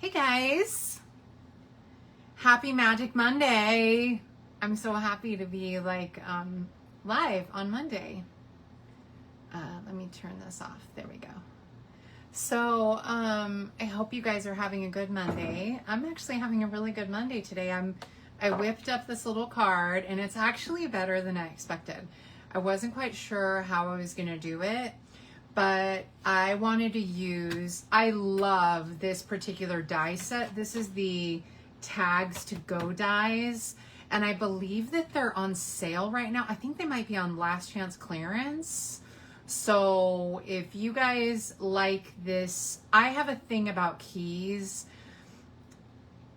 Hey guys, happy Magic Monday. I'm so happy to be live on Monday. Let me turn this off. There we go. So I hope you guys are having a good Monday. I'm actually having a really good Monday today. I whipped up this little card and it's actually better than I expected. I wasn't quite sure how I was gonna do it, but I wanted to use, I love this particular die set. This is the Tags to Go dies, and I believe that they're on sale right now. I think they might be on last chance clearance. So if you guys like this, I have a thing about keys.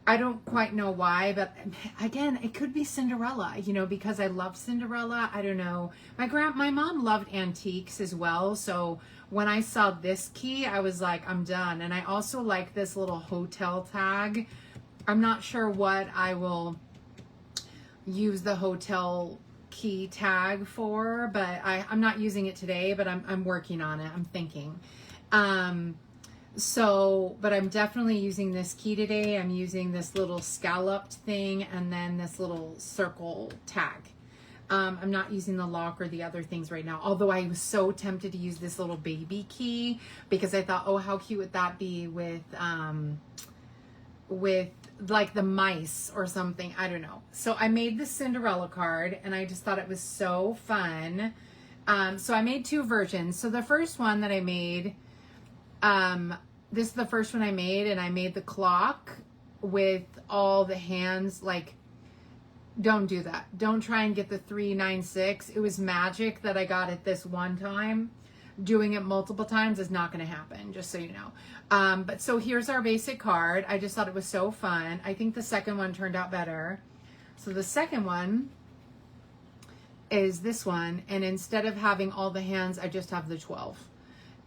I don't quite know why, but again, it could be Cinderella, because I love Cinderella. I don't know. My mom loved antiques as well. So when I saw this key, I was like, I'm done. And I also like this little hotel tag. I'm not sure what I will use the hotel key tag for, but I'm not using it today, but I'm working on it. I'm thinking. But I'm definitely using this key today. I'm using this little scalloped thing and then this little circle tag. I'm not using the lock or the other things right now, although I was so tempted to use this little baby key because I thought, oh, how cute would that be with like the mice or something. I don't know. So I made the Cinderella card and I just thought it was so fun. So I made two versions. So the first one that I made, this is the first one I made, and I made the clock with all the hands. Like, don't do that. Don't try and get the 396. It was magic that I got it this one time. Doing it multiple times is not going to happen, just so you know. But so here's our basic card. I just thought it was so fun. I think the second one turned out better. So the second one is this one, and instead of having all the hands, I just have the 12.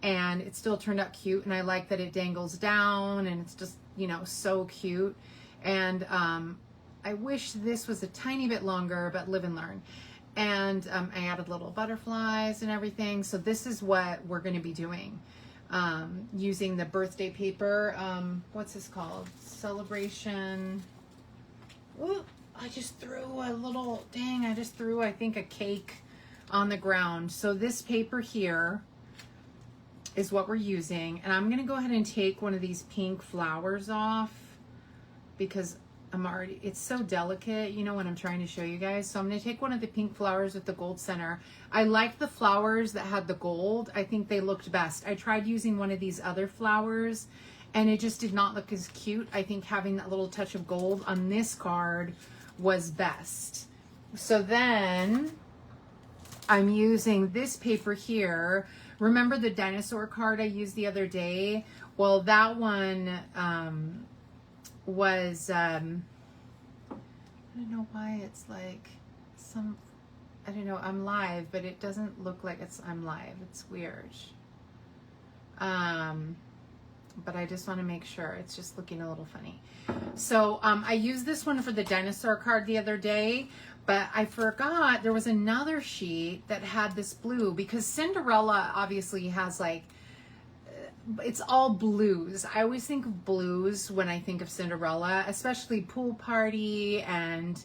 And it still turned out cute, and I like that it dangles down, and it's just, so cute. And I wish this was a tiny bit longer, but live and learn. And I added little butterflies and everything. So this is what we're going to be doing, using the birthday paper. What's this called? Celebration. Ooh, I just threw I think a cake on the ground. So this paper here is what we're using, and I'm going to go ahead and take one of these pink flowers off because it's so delicate, when I'm trying to show you guys. So I'm going to take one of the pink flowers with the gold center. I like the flowers that had the gold. I think they looked best. I tried using one of these other flowers and it just did not look as cute. I think having that little touch of gold on this card was best. So then I'm using this paper here. Remember the dinosaur card I used the other day? Well, that one was, I don't know why it's like I don't know, I'm live, but it doesn't look like I'm live. It's weird. But I just want to make sure. It's just looking a little funny. So I used this one for the dinosaur card the other day, but I forgot there was another sheet that had this blue because Cinderella obviously has it's all blues. I always think of blues when I think of Cinderella, especially pool party and,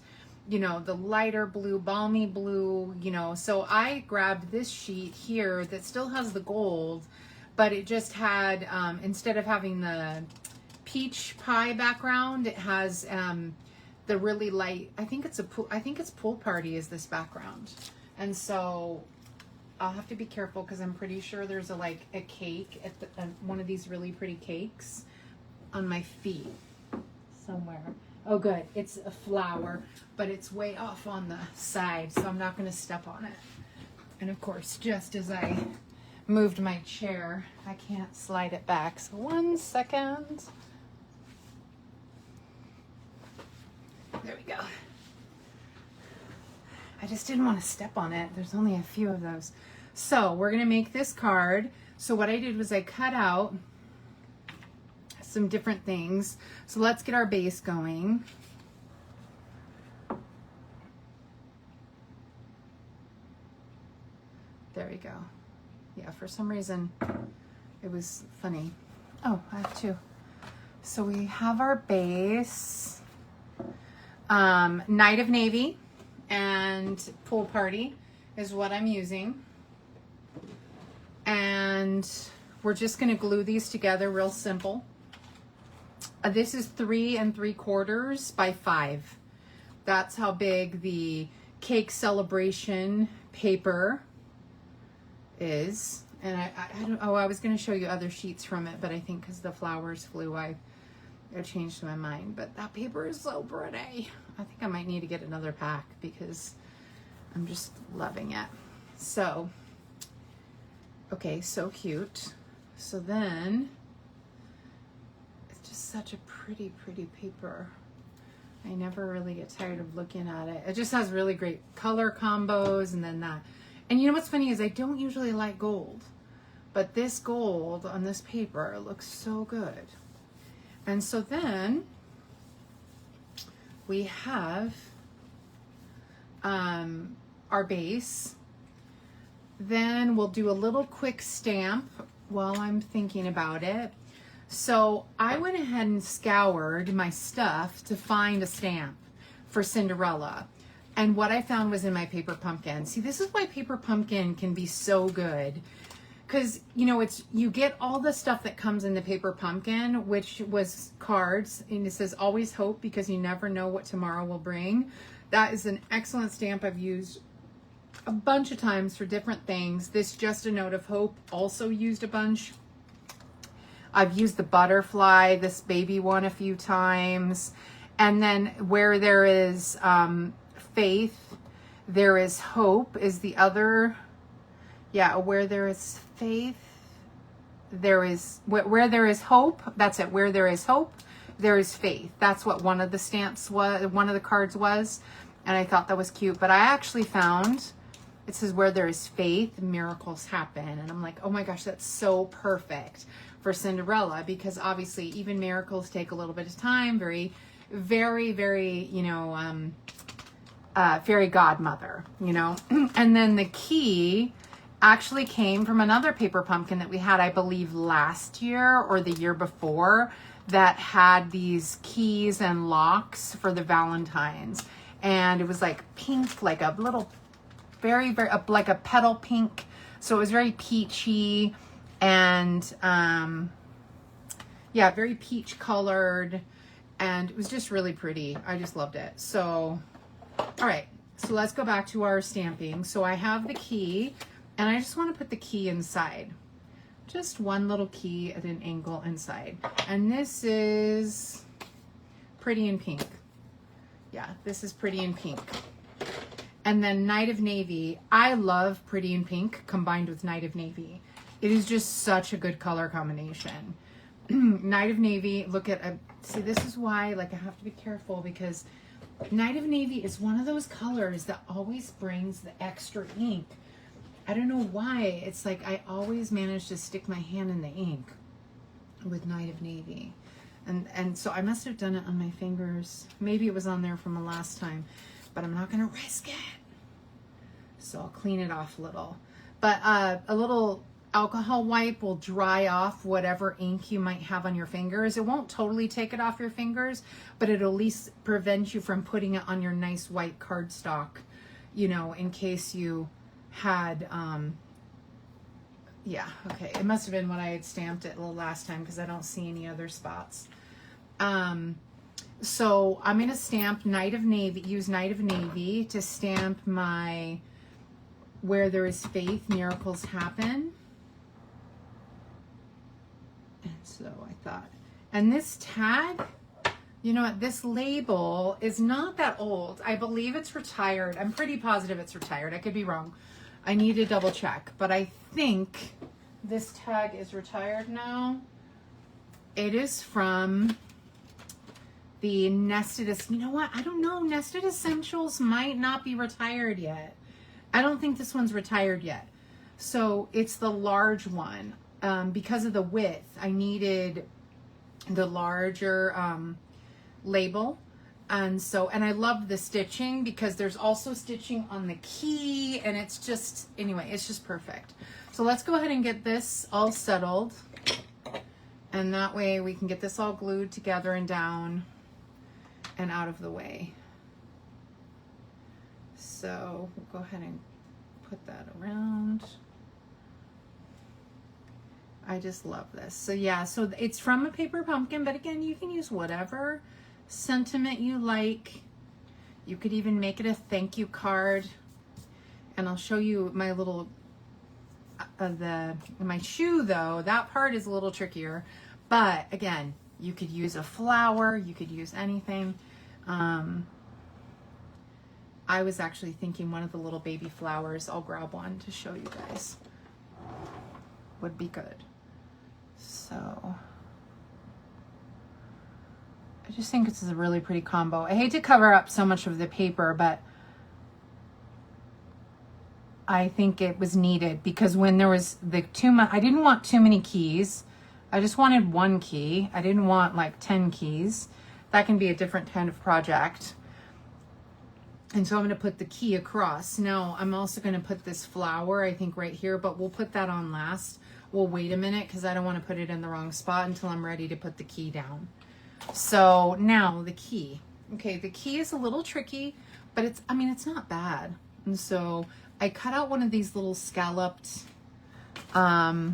the lighter blue, balmy blue, So I grabbed this sheet here that still has the gold, but it just had, instead of having the peach pie background, it has the really light, I think it's pool party is this background. And so I'll have to be careful because I'm pretty sure there's a cake at one of these really pretty cakes on my feet somewhere. Oh, good. It's a flower, but it's way off on the side, so I'm not going to step on it. And of course, just as I moved my chair, I can't slide it back. So 1 second. There we go. I just didn't want to step on it. There's only a few of those. So we're going to make this card. So what I did was I cut out some different things. So let's get our base going. There we go. Yeah, for some reason it was funny. Oh, I have to So we have our base, Night of Navy and Pool Party is what I'm using. And we're just going to glue these together real simple. This is 3 3/4 by 5. That's how big the cake celebration paper is. And I don't, oh, I was going to show you other sheets from it, but I think because the flowers flew, I changed my mind. But that paper is so pretty. I think I might need to get another pack because I'm just loving it. So, okay, so cute. So then, it's just such a pretty, pretty paper. I never really get tired of looking at it. It just has really great color combos and then that. And you know what's funny is I don't usually like gold, but this gold on this paper looks so good. And so then we have our base. Then we'll do a little quick stamp while I'm thinking about it. So I went ahead and scoured my stuff to find a stamp for Cinderella. And what I found was in my paper pumpkin. See, this is why paper pumpkin can be so good. Because, you know, you get all the stuff that comes in the paper pumpkin, which was cards. And it says, always hope because you never know what tomorrow will bring. That is an excellent stamp I've used a bunch of times for different things. This Just a Note of Hope also used a bunch. I've used the butterfly, this baby one, a few times. And then where there is faith, there is hope is the other. Yeah, where there is faith, there is, where there is hope, that's it. Where there is hope, there is faith. That's what one of the stamps was, one of the cards was. And I thought that was cute. But I actually found, it says where there is faith, miracles happen. And I'm like, oh my gosh, that's so perfect for Cinderella, because obviously even miracles take a little bit of time, very, very, you know, fairy godmother, you know. And then the key actually came from another paper pumpkin that we had, I believe, last year or the year before, that had these keys and locks for the Valentines. And it was like pink, like a little, very, like a petal pink. So it was very peachy and, yeah, very peach colored. And it was just really pretty. I just loved it. So, all right. So let's go back to our stamping. So I have the key. And I just want to put the key inside. Just one little key at an angle inside. And this is Pretty in Pink. Yeah, this is Pretty in Pink. And then Night of Navy. I love Pretty in Pink combined with Night of Navy. It is just such a good color combination. Night of Navy, look at, see, this is why, like, I have to be careful because Night of Navy is one of those colors that always brings the extra ink. I don't know why. It's like I always manage to stick my hand in the ink with Night of Navy. And so I must have done it on my fingers. Maybe it was on there from the last time, but I'm not going to risk it. So I'll clean it off a little. But a little alcohol wipe will dry off whatever ink you might have on your fingers. It won't totally take it off your fingers, but it'll at least prevent you from putting it on your nice white cardstock, you know, in case you had yeah, okay, it must have been when I had stamped it the last time because I don't see any other spots. So I'm gonna stamp Night of Navy, use Night of Navy to stamp my Where There Is Faith, Miracles Happen. And so I thought, and this tag, you know what, this label is not that old. I believe it's retired. I'm pretty positive it's retired. I could be wrong. I need to double check, but I think this tag is retired now. It is from the Nested, you know what? I don't know. Nested Essentials might not be retired yet. I don't think this one's retired yet. So it's the large one. Because of the width, I needed the larger label. And so, and I love the stitching because there's also stitching on the key and it's just, anyway, it's just perfect. So let's go ahead and get this all settled. And that way we can get this all glued together and down and out of the way. So we'll go ahead and put that around. I just love this. So yeah, so it's from a paper pumpkin, but again, you can use whatever sentiment you like. You could even make it a thank you card. And I'll show you my little, my shoe though, that part is a little trickier. But again, you could use a flower, you could use anything. I was actually thinking one of the little baby flowers, I'll grab one to show you guys, would be good. So I just think this is a really pretty combo. I hate to cover up so much of the paper, but I think it was needed because when there was the I didn't want too many keys. I just wanted one key. I didn't want like 10 keys. That can be a different kind of project. And so I'm going to put the key across. Now I'm also going to put this flower, I think right here, but we'll put that on last. We'll wait a minute because I don't want to put it in the wrong spot until I'm ready to put the key down. So now the key. Okay, the key is a little tricky, but it's, I mean, it's not bad. And so I cut out one of these little scalloped, I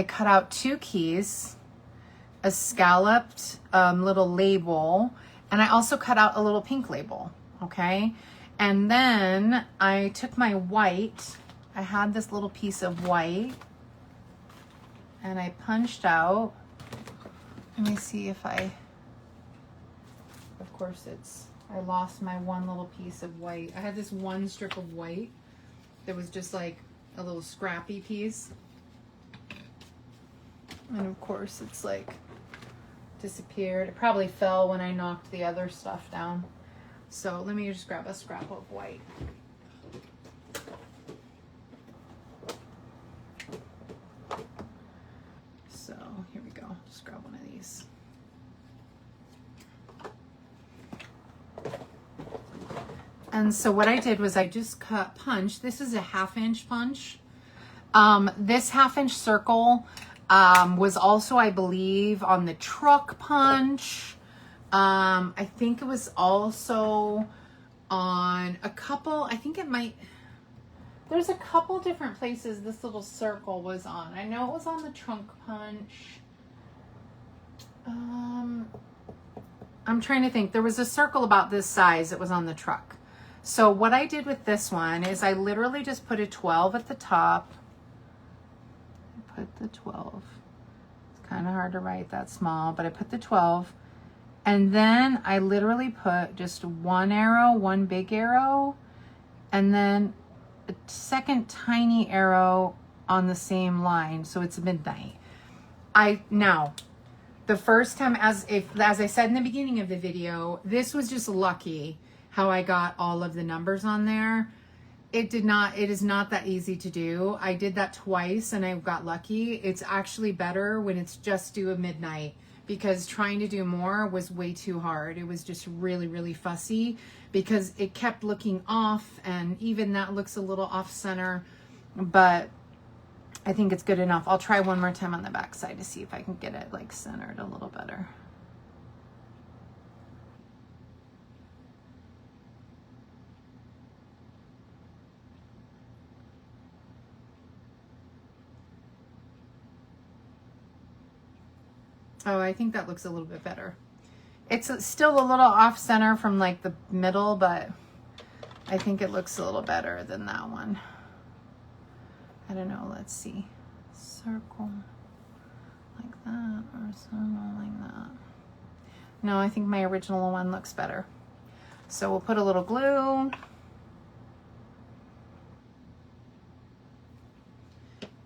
cut out 2 keys, a scalloped little label, and I also cut out a little pink label, okay? And then I took my white, I had this little piece of white, and I punched out, let me see if of course I lost my one little piece of white. I had this one strip of white that was just like a little scrappy piece. And of course it's like disappeared. It probably fell when I knocked the other stuff down. So let me just grab a scrap of white. So here we go. Just grab one of these. And so what I did was I just cut punch. This is a 1/2 inch punch. This 1/2 inch circle was also, I believe, on the truck punch. I think it was also on a couple, I think it might, there's a couple different places this little circle was on. I know it was on the trunk punch. I'm trying to think. There was a circle about this size that was on the truck. So what I did with this one is I literally just put a 12 at the top. I put the 12. It's kind of hard to write that small, but I put the 12. And then I literally put just one arrow, one big arrow, and then a second tiny arrow on the same line. So it's midnight. Now, the first time, as I said in the beginning of the video, this was just lucky how I got all of the numbers on there. It is not that easy to do. I did that twice and I got lucky. It's actually better when it's just due at midnight because trying to do more was way too hard. It was just really, really fussy because it kept looking off, and even that looks a little off center, but I think it's good enough. I'll try one more time on the back side to see if I can get it like centered a little better. Oh, I think that looks a little bit better. It's still a little off center from like the middle, but I think it looks a little better than that one. I don't know, let's see. Circle like that or something like that. No, I think my original one looks better. So we'll put a little glue.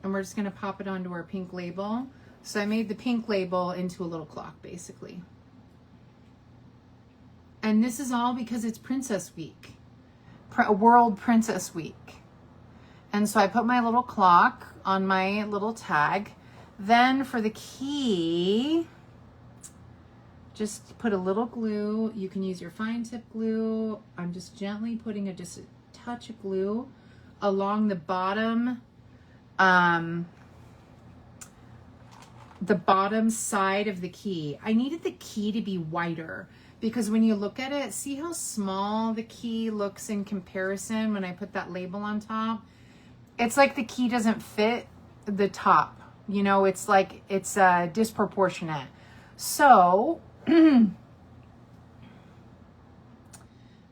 And we're just gonna pop it onto our pink label. So I made the pink label into a little clock, basically. And this is all because it's Princess Week, World Princess Week. And so I put my little clock on my little tag. Then for the key, just put a little glue. You can use your fine tip glue. I'm just gently putting just a touch of glue along the bottom the bottom side of the key. I needed the key to be wider because when you look at it, see how small the key looks in comparison when I put that label on top? It's like the key doesn't fit the top. You know, it's like it's disproportionate. So I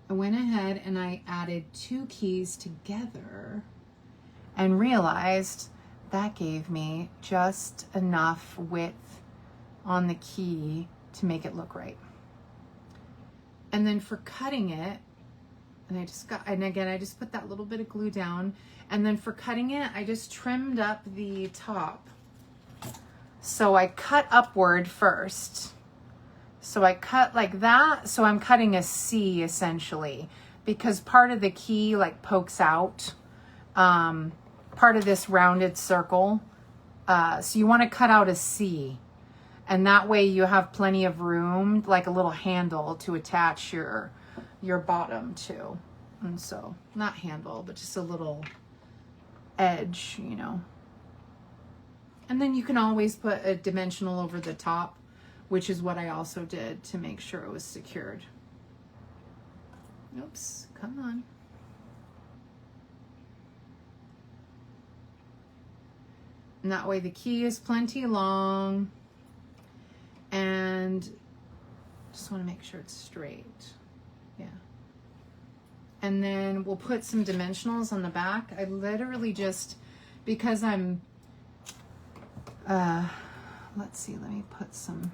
went ahead and I added 2 keys together and realized that gave me just enough width on the key to make it look right. And then for cutting it, and again, I just put that little bit of glue down. And then for cutting it, I just trimmed up the top. So I cut upward first. So I cut like that. So I'm cutting a C essentially, because part of the key like pokes out, part of this rounded circle. So you want to cut out a C, and that way you have plenty of room, like a little handle to attach your bottom to. And so not handle, but just a little edge, you know. And then you can always put a dimensional over the top, which is what I also did to make sure it was secured. Oops, come on. And that way the key is plenty long, and just want to make sure it's straight. Yeah. And then we'll put some dimensionals on the back. I literally just, because I'm, let's see, let me put some.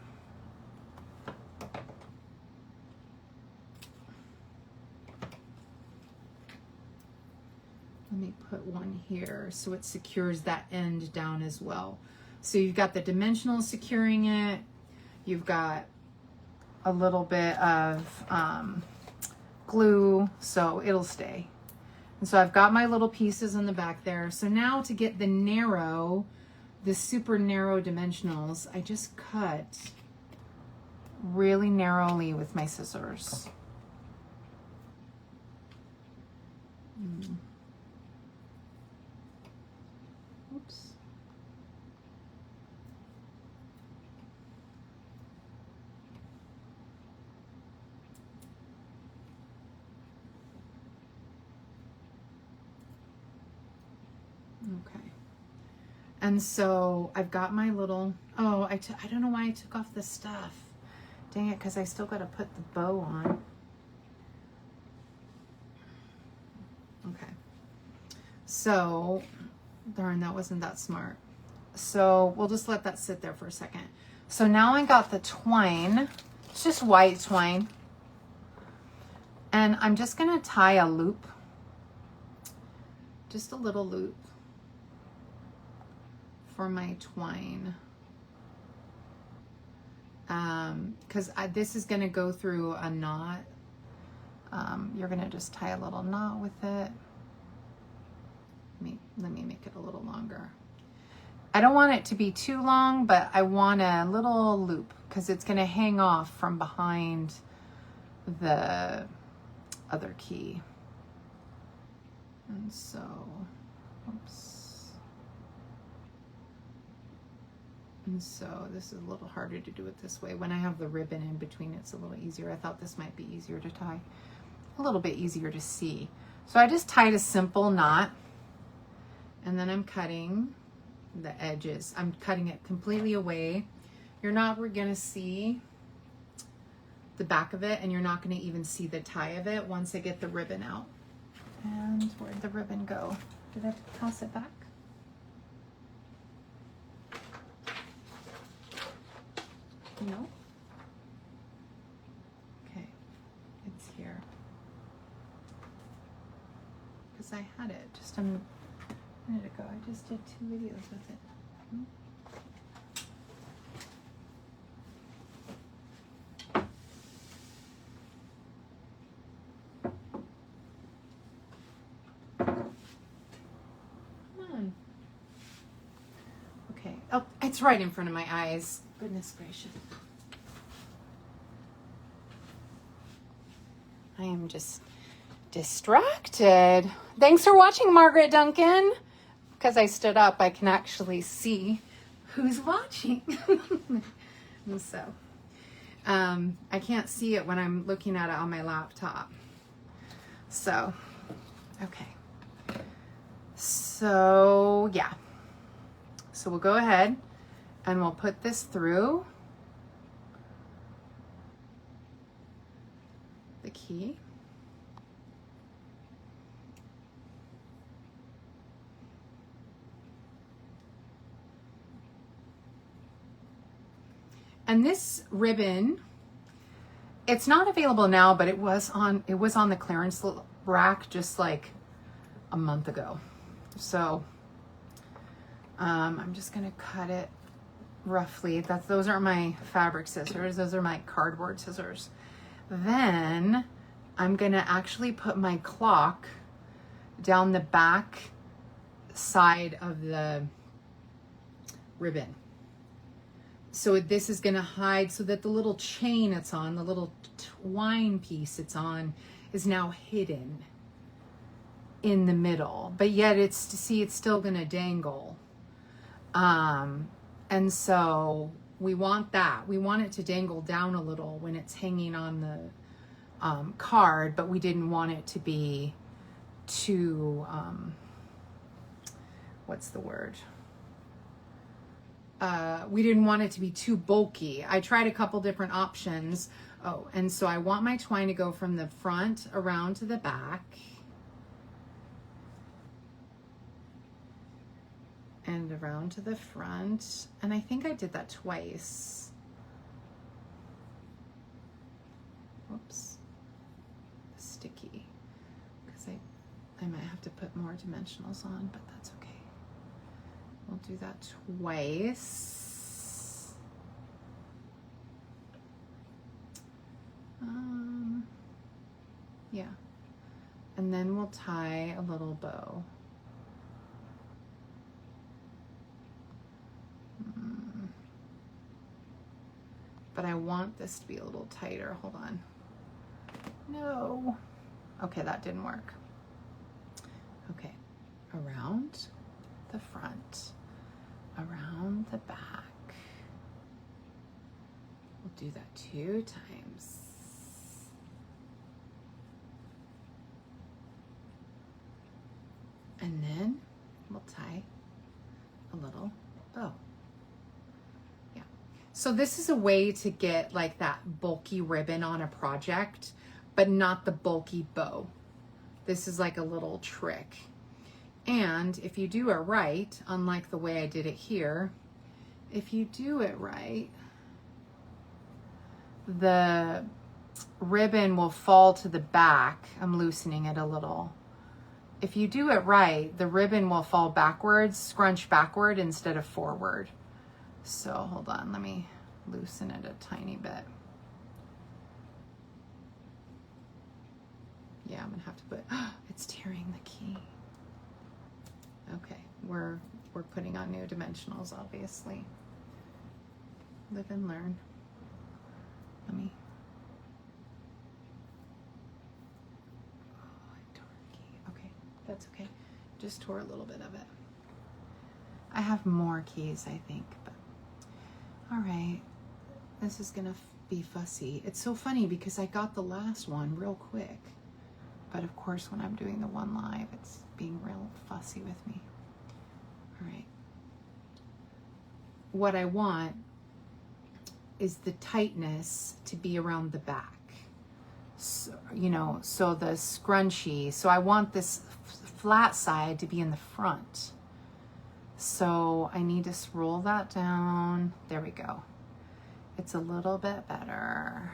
Let me put one here so it secures that end down as well. So you've got the dimensional securing it. You've got a little bit of glue, so it'll stay. And so I've got my little pieces in the back there. So now to get the super narrow dimensionals, I just cut really narrowly with my scissors. Oops. Okay. And so I've got my little, I don't know why I took off the stuff. Dang it, because I still got to put the bow on. Okay. So, darn, that wasn't that smart. So we'll just let that sit there for a second. So now I got the twine. It's just white twine. And I'm just going to tie a loop. Just a little loop for my twine. Because this is going to go through a knot. You're going to just tie a little knot with it. Let me make it a little longer. I don't want it to be too long, but I want a little loop because it's going to hang off from behind the other key. And so, oops. And so this is a little harder to do it this way. When I have the ribbon in between, it's a little easier. I thought this might be easier to tie, a little bit easier to see. So I just tied a simple knot, and then I'm cutting the edges. I'm cutting it completely away. You're not going to see the back of it, and you're not going to even see the tie of it once I get the ribbon out. And where'd the ribbon go? Did I toss it back? No? Okay, it's here. Because I had it just a minute ago. I just did 2 videos with it. Okay. Oh, it's right in front of my eyes. Goodness gracious. I am just distracted. Thanks for watching, Margaret Duncan. Because I stood up, I can actually see who's watching? And so, I can't see it when I'm looking at it on my laptop. So, okay. So, yeah. So we'll go ahead and we'll put this through the key. And this ribbon, it's not available now, but it was on the clearance rack just like a month ago. So I'm just gonna cut it roughly. Those aren't my fabric scissors, those are my cardboard scissors. Then I'm gonna actually put my clock down the back side of the ribbon. So this is gonna hide so that the little chain it's on, the little twine piece it's on, is now hidden in the middle, but yet it's still gonna dangle. And so we want that. We want it to dangle down a little when it's hanging on the card, but we didn't want it to be too, what's the word? We didn't want it to be too bulky. I tried a couple different options. Oh, and so I want my twine to go from the front around to the back. And around to the front. And I think I did that twice. Whoops. Sticky. Because I might have to put more dimensionals on, but that's okay. We'll do that twice. Yeah. And then we'll tie a little bow. But I want this to be a little tighter. Hold on. No. Okay, that didn't work. Okay, around the front, around the back. We'll do that 2 times. And then we'll tie a little bow. Yeah. So this is a way to get like that bulky ribbon on a project, but not the bulky bow. This is like a little trick. And if you do it right, unlike the way I did it here, if you do it right, the ribbon will fall to the back. I'm loosening it a little. If you do it right, the ribbon will fall backwards, scrunch backward instead of forward. So hold on, let me loosen it a tiny bit. Yeah, I'm gonna have to put, it's tearing the key. Okay, we're putting on new dimensionals, obviously. Live and learn. Let me. Oh, I tore a key. Okay, that's okay. Just tore a little bit of it. I have more keys, I think, but all right. This is gonna be fussy. It's so funny because I got the last one real quick. But of course, when I'm doing the one live, it's being real fussy with me. All right. What I want is the tightness to be around the back. So, you know, so the scrunchie. So I want this flat side to be in the front. So I need to roll that down. There we go. It's a little bit better.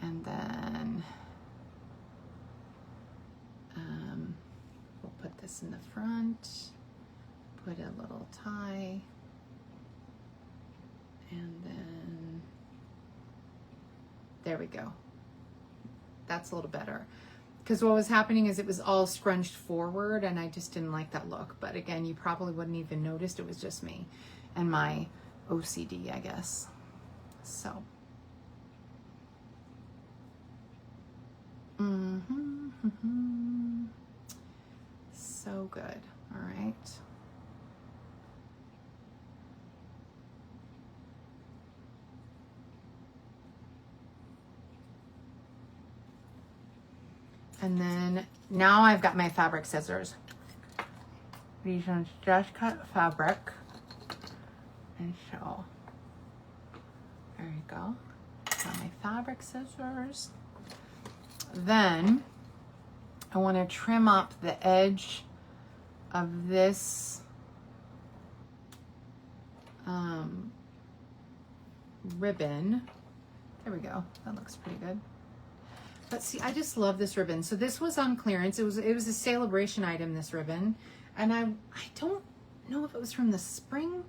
And then we'll put this in the front, put a little tie, and then there we go. That's a little better. Because what was happening is it was all scrunched forward and I just didn't like that look. But again, you probably wouldn't even notice. It was just me and my OCD, I guess. So. So good. All right. And then now I've got my fabric scissors. These ones just cut fabric. And so, there you go. Got my fabric scissors. Then I want to trim up the edge of this ribbon. There we go. That looks pretty good. But see, I just love this ribbon. So this was on clearance. It was a celebration item, this ribbon. And I don't know if it was from the spring.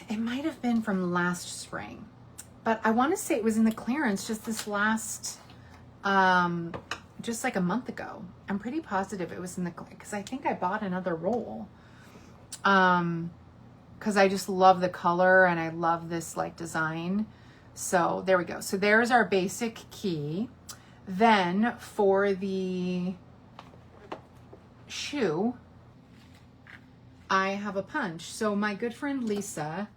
It might have been from last spring. But I want to say it was in the clearance just this last, just like a month ago. I'm pretty positive it was in the, because I think I bought another roll. Because I just love the color and I love this like design. So there we go. So there's our basic key. Then for the shoe, I have a punch. So my good friend Lisa,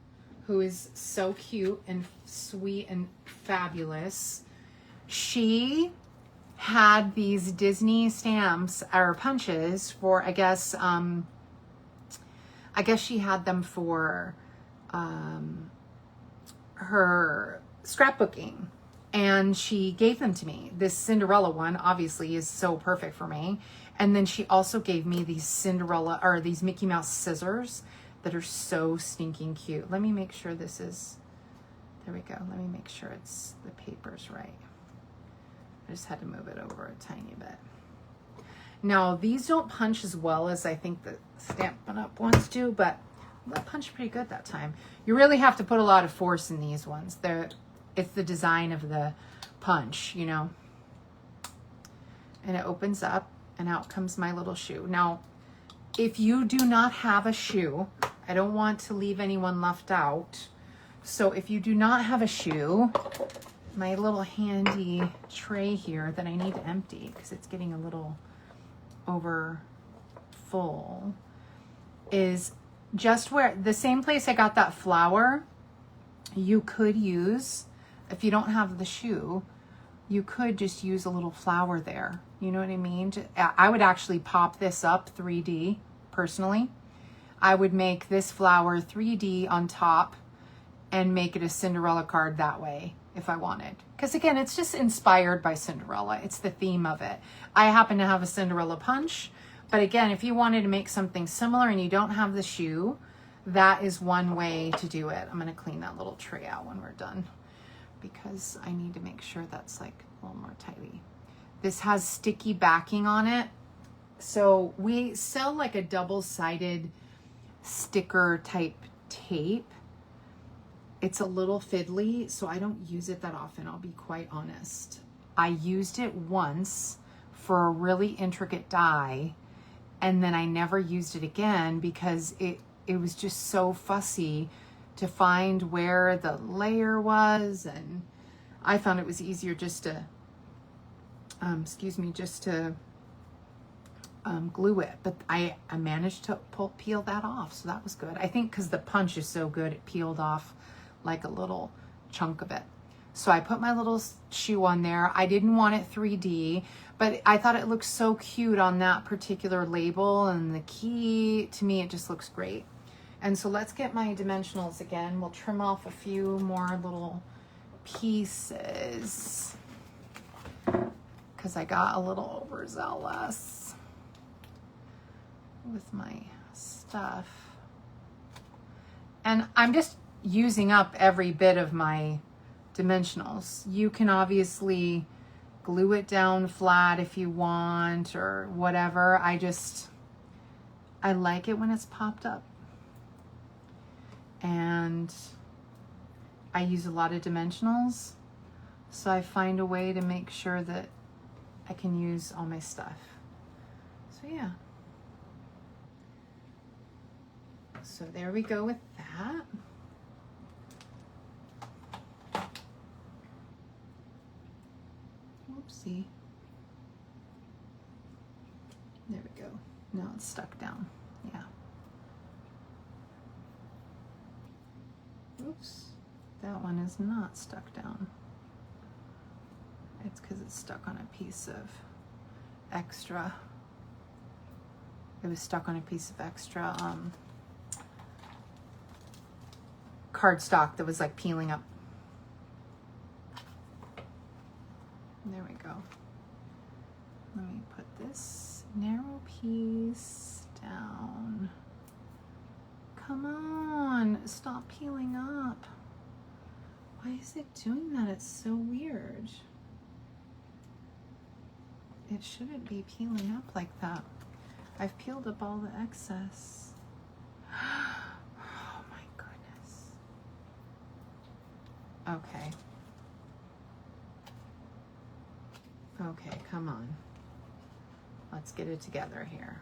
who is so cute and sweet and fabulous, she had these Disney stamps or punches for, I guess she had them for her scrapbooking, and she gave them to me. This Cinderella one obviously is so perfect for me. And then she also gave me these Cinderella or these Mickey Mouse scissors that are so stinking cute. Let me make sure this is, there we go. Let me make sure it's, the paper's right. I just had to move it over a tiny bit. Now, these don't punch as well as I think the Stampin' Up ones do, but that punched pretty good that time. You really have to put a lot of force in these ones. It's the design of the punch, you know. And it opens up, and out comes my little shoe. Now, if you do not have a shoe, I don't want to leave anyone left out. So if you do not have a shoe, my little handy tray here that I need to empty because it's getting a little over full, is just where the same place I got that flower. You could use, if you don't have the shoe, you could just use a little flower there. You know what I mean? I would actually pop this up 3D personally. I would make this flower 3D on top and make it a Cinderella card that way if I wanted. Because again, it's just inspired by Cinderella. It's the theme of it. I happen to have a Cinderella punch, but again, if you wanted to make something similar and you don't have the shoe, that is one way to do it. I'm going to clean that little tray out when we're done because I need to make sure that's like a little more tidy. This has sticky backing on it. So we sell like a double-sided sticker type tape. It's a little fiddly, so I don't use it that often, I'll be quite honest. I used it once for a really intricate die, and then I never used it again because it was just so fussy to find where the layer was, and I found it was easier just to, glue it. But I managed to peel that off, so that was good. I think because the punch is so good, it peeled off like a little chunk of it. So I put my little shoe on there. I didn't want it 3D, but I thought it looked so cute on that particular label, and the key, to me, it just looks great. And so let's get my dimensionals again. We'll trim off a few more little pieces because I got a little overzealous with my stuff. And I'm just using up every bit of my dimensionals. You can obviously glue it down flat if you want or whatever. I like it when it's popped up. And I use a lot of dimensionals, so I find a way to make sure that I can use all my stuff. So yeah. So there we go with that. Oopsie. There we go. Now it's stuck down. Yeah. Oops. That one is not stuck down. It's because it's stuck on a piece of extra. It was stuck on a piece of extra cardstock that was like peeling up. There we go. Let me put this narrow piece down. Come on, stop peeling up. Why is it doing that? It's so weird. It shouldn't be peeling up like that. I've peeled up all the excess. Oh my goodness. Okay. Okay, come on. Let's get it together here.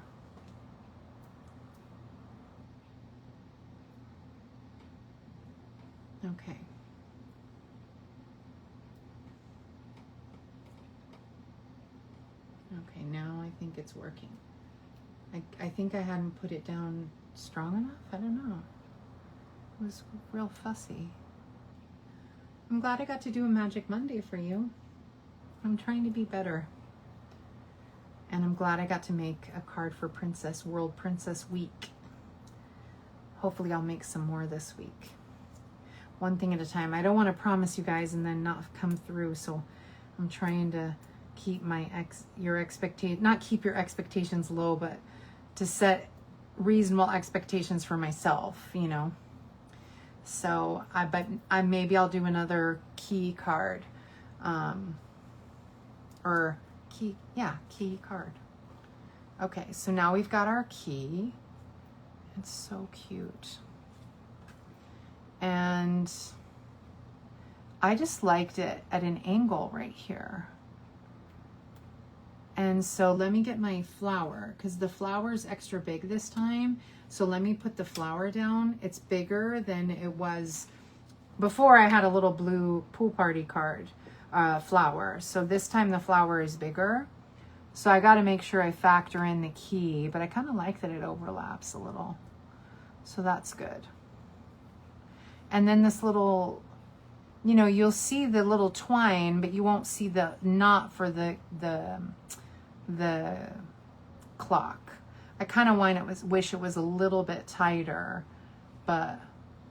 Okay. Okay, now I think it's working. I think I hadn't put it down strong enough. I don't know. It was real fussy. I'm glad I got to do a Magic Monday for you. I'm trying to be better. And I'm glad I got to make a card for World Princess Week. Hopefully I'll make some more this week. One thing at a time. I don't want to promise you guys and then not come through, so I'm trying to keep your expectations low, but to set reasonable expectations for myself, you know. So maybe I'll do another key card, key card. Okay, so now we've got our key. It's so cute. And I just liked it at an angle right here. And so let me get my flower, because the flower is extra big this time. So let me put the flower down. It's bigger than it was before. I had a little blue pool party card flower. So this time the flower is bigger. So I got to make sure I factor in the key, but I kind of like that it overlaps a little. So that's good. And then this little, you know, you'll see the little twine, but you won't see the knot for the clock. I kind of wish it was a little bit tighter, but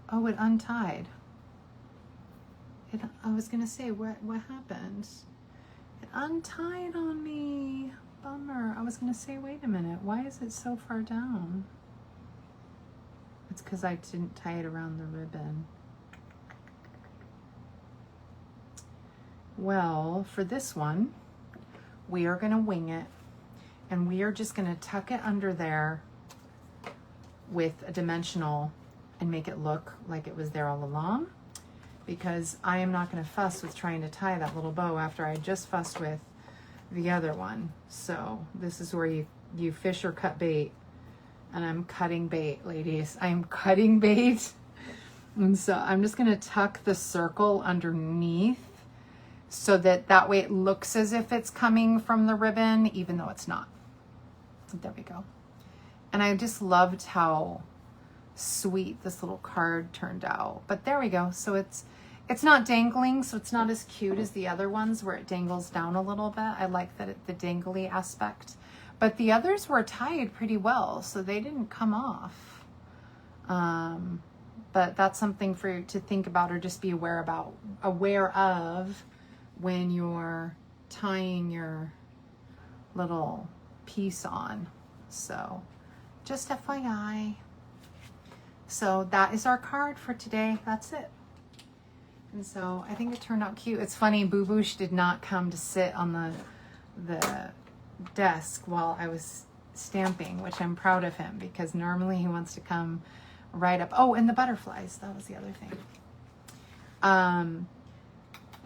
oh, it untied. I was gonna say, what happened? It untied on me. Bummer. I was gonna say, wait a minute, why is it so far down? It's because I didn't tie it around the ribbon. Well, for this one, we are going to wing it, and we are just going to tuck it under there with a dimensional and make it look like it was there all along, because I am not going to fuss with trying to tie that little bow after I just fussed with the other one. So this is where you fish or cut bait. And I'm cutting bait, ladies. I'm cutting bait. And so I'm just going to tuck the circle underneath so that way it looks as if it's coming from the ribbon, even though it's not. There we go. And I just loved how sweet this little card turned out. But there we go. So it's not dangling, so it's not as cute as the other ones where it dangles down a little bit. I like the dangly aspect. But the others were tied pretty well, so they didn't come off. But that's something for you to think about or just be aware of when you're tying your little piece on. So just FYI. So that is our card for today. That's it. And so I think it turned out cute. It's funny, Boo Boosh did not come to sit on the desk while I was stamping, which I'm proud of him, because normally he wants to come right up. Oh, and the butterflies. That was the other thing.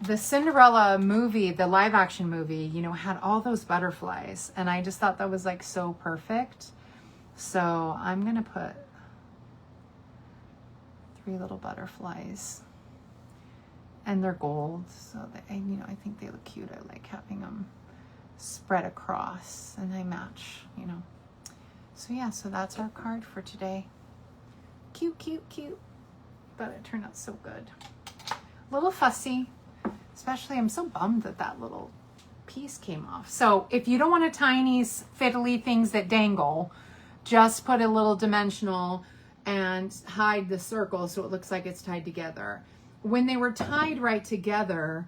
The Cinderella movie, the live action movie, you know, had all those butterflies, and I just thought that was like so perfect. So I'm going to put 3 little butterflies, and they're gold. So they, you know, I think they look cute. I like having them spread across, and they match, you know. So yeah, so that's our card for today. Cute, cute, cute. But it turned out so good. A little fussy, Especially, I'm so bummed that that little piece came off. So if you don't want a tiny fiddly things that dangle, just put a little dimensional and hide the circle so it looks like it's tied together. When they were tied right together,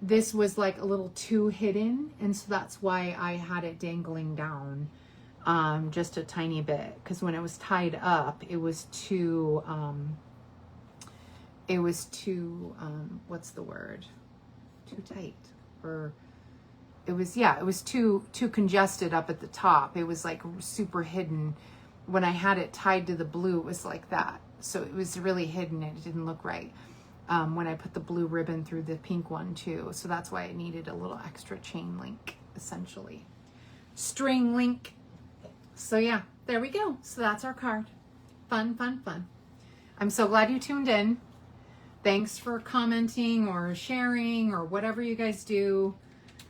this was like a little too hidden, and so that's why I had it dangling down just a tiny bit, because when it was tied up, it was too what's the word? Too tight, or it was too congested up at the top. It was like super hidden. When I had it tied to the blue, it was like that. So it was really hidden and it didn't look right. When I put the blue ribbon through the pink one too. So that's why it needed a little extra chain link, essentially. String link. So yeah, there we go. So that's our card. Fun, fun, fun. I'm so glad you tuned in. Thanks for commenting or sharing or whatever you guys do.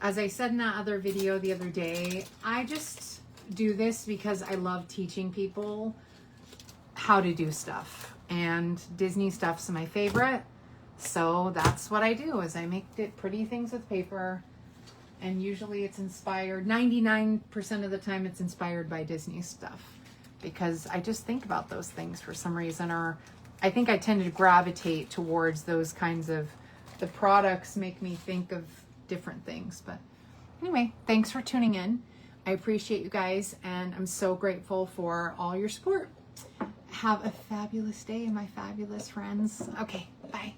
As I said in that other video the other day, I just do this because I love teaching people how to do stuff. And Disney stuff's my favorite. So that's what I do, is I make it pretty things with paper. And usually it's inspired, 99% of the time it's inspired by Disney stuff. Because I just think about those things for some reason, or I think I tend to gravitate towards those kinds of, the products make me think of different things. But anyway, thanks for tuning in. I appreciate you guys, and I'm so grateful for all your support. Have a fabulous day, my fabulous friends. Okay, bye.